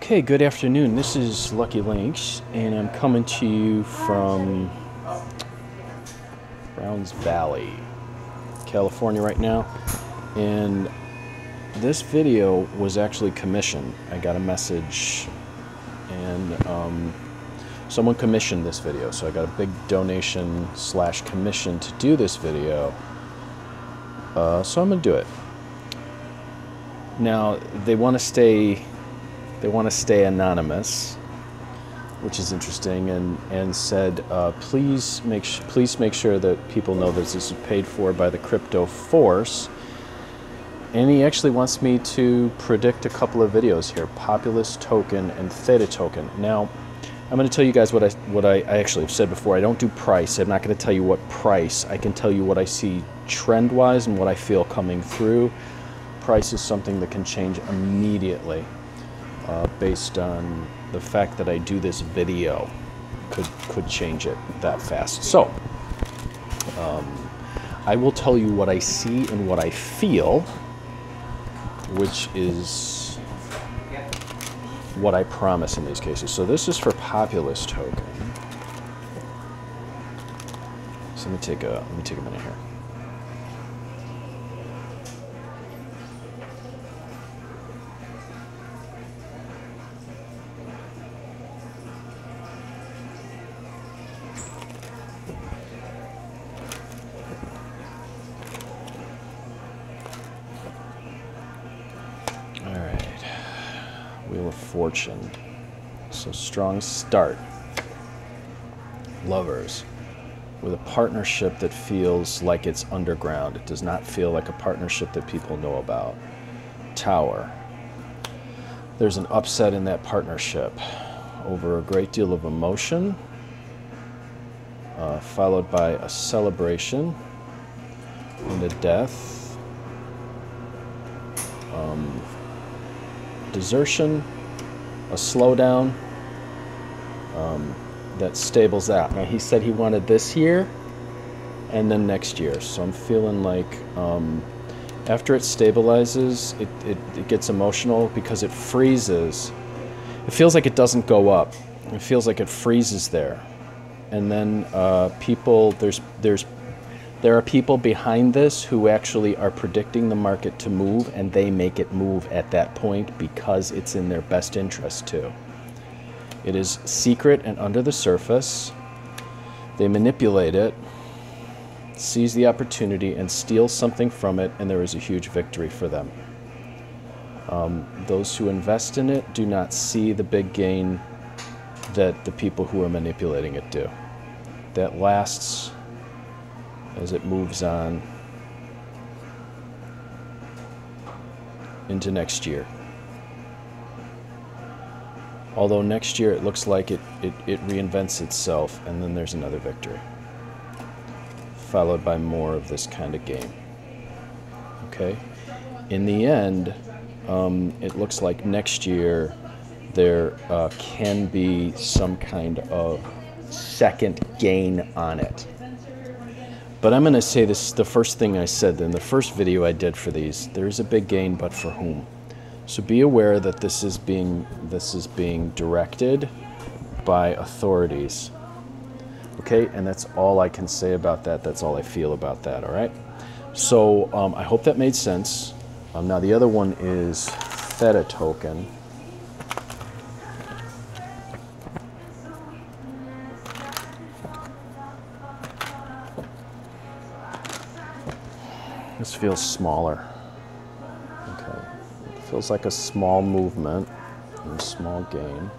Okay, good afternoon. This is Lucky Lynx, and I'm coming to you from Browns Valley, California right now. And this video was actually commissioned. I got a message, and someone commissioned this video. So I got a big donation / commission to do this video. So I'm gonna do it. Now they want to stay anonymous, which is interesting, and said, please make sure that people know that this is paid for by the crypto force. And he actually wants me to predict a couple of videos here: Populous token and Theta token. Now, I'm going to tell you guys what I actually have said before. I don't do price. I'm not going to tell you what price. I can tell you what I see trend-wise and what I feel coming through. Price is something that can change immediately. Based on the fact that I do this video, could change it that fast. So I will tell you what I see and what I feel, which is what I promise in these cases. So this is for Populous token. So let me take a minute here. Wheel of Fortune. So strong start. Lovers. With a partnership that feels like it's underground. It does not feel like a partnership that people know about. Tower. There's an upset in that partnership over a great deal of emotion, followed by a celebration and a death. Desertion, a slowdown that stables out. Now he said he wanted this year and then next year, so I'm feeling like after it stabilizes, it gets emotional because it freezes. It feels like it doesn't go up. It feels like it freezes there, and then there are people behind this who actually are predicting the market to move, and they make it move at that point because it's in their best interest too. It is secret and under the surface. They manipulate it, seize the opportunity, and steal something from it, and there is a huge victory for them. Those who invest in it do not see the big gain that the people who are manipulating it do. That lasts as it moves on into next year. Although next year it looks like it reinvents itself, and then there's another victory, followed by more of this kind of game. Okay? In the end, it looks like next year there can be some kind of second gain on it. But I'm going to say this, the first thing I said in the first video I did for these: there is a big gain, but for whom? So be aware that this is being directed by authorities. Okay, and that's all I can say about that. That's all I feel about that. All right. So I hope that made sense. Now the other one is Theta token. This feels smaller. Okay. It feels like a small movement and a small gain.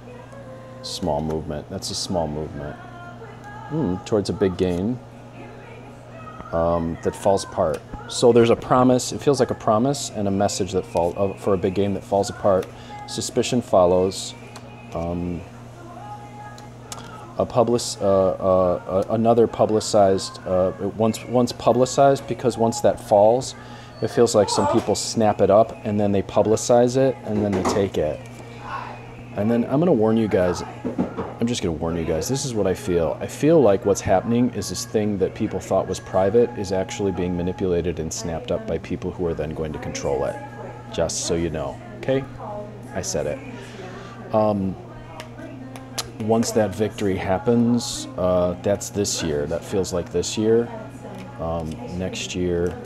Small movement. That's a small movement. Towards a big gain that falls apart. So there's a promise. It feels like a promise and a message that falls for a big gain that falls apart. Suspicion follows. Another publicized, once publicized, because once that falls, it feels like some people snap it up and then they publicize it and then they take it. And then I'm going to warn you guys, I'm just going to warn you guys, this is what I feel. I feel like what's happening is this thing that people thought was private is actually being manipulated and snapped up by people who are then going to control it. Just so you know, okay? I said it. Once that victory happens, that's this year. That feels like this year. Next year,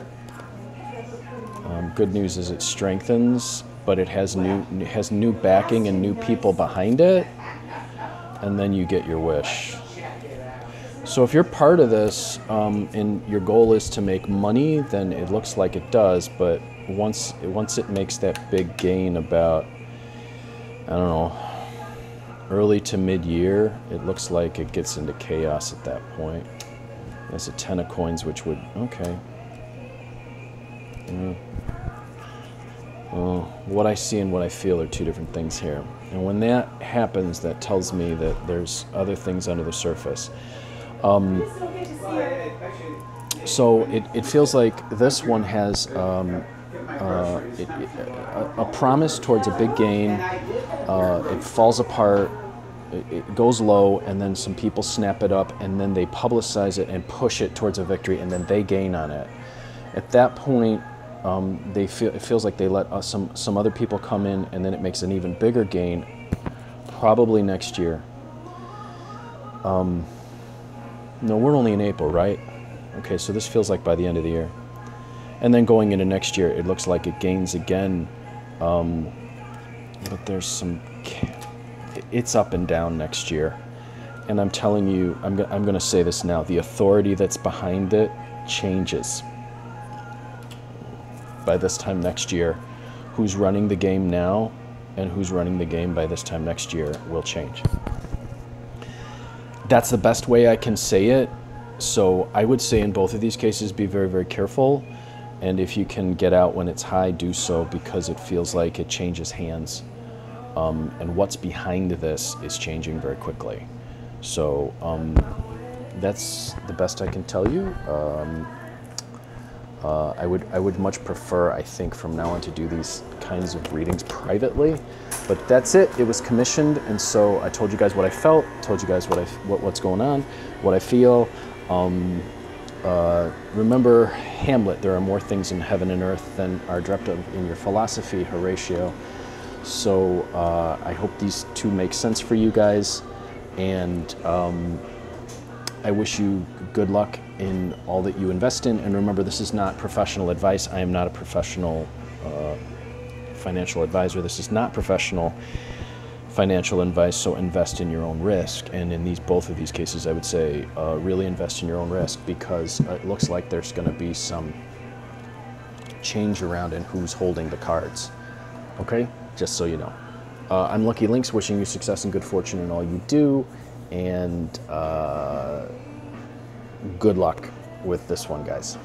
good news is it strengthens, but it has new backing and new people behind it, and then you get your wish. So if you're part of this and your goal is to make money, then it looks like it does. But once it makes that big gain about, I don't know, early to mid-year, it looks like it gets into chaos at that point. There's a 10 of coins, which would, okay. What I see and what I feel are two different things here. And when that happens, that tells me that there's other things under the surface. So it feels like this one has a promise towards a big gain. It falls apart, it goes low, and then some people snap it up, and then they publicize it and push it towards a victory, and then they gain on it. At that point, it feels like they let some other people come in, and then it makes an even bigger gain, probably next year. No, we're only in April, right? Okay, so this feels like by the end of the year. And then going into next year, it looks like it gains again. But there's some, it's up and down next year. And I'm telling you, I'm going to say this now, the authority that's behind it changes. By this time next year, who's running the game now and who's running the game by this time next year will change. That's the best way I can say it. So I would say in both of these cases, be very, very careful. And if you can get out when it's high, do so, because it feels like it changes hands. And what's behind this is changing very quickly. So that's the best I can tell you. I would much prefer, I think, from now on to do these kinds of readings privately. But that's it. It was commissioned, and so I told you guys what I felt, told you guys what's going on, what I feel. Remember Hamlet, there are more things in heaven and earth than are dreamt of in your philosophy, Horatio. So I hope these two make sense for you guys, and I wish you good luck in all that you invest in. And remember, this is not professional advice. I am not a professional financial advisor. This is not professional financial advice, so invest in your own risk. And in both of these cases, I would say really invest in your own risk, because it looks like there's going to be some change around in who's holding the cards. Okay, just so you know. I'm Lucky Lynx, wishing you success and good fortune in all you do, and good luck with this one, guys.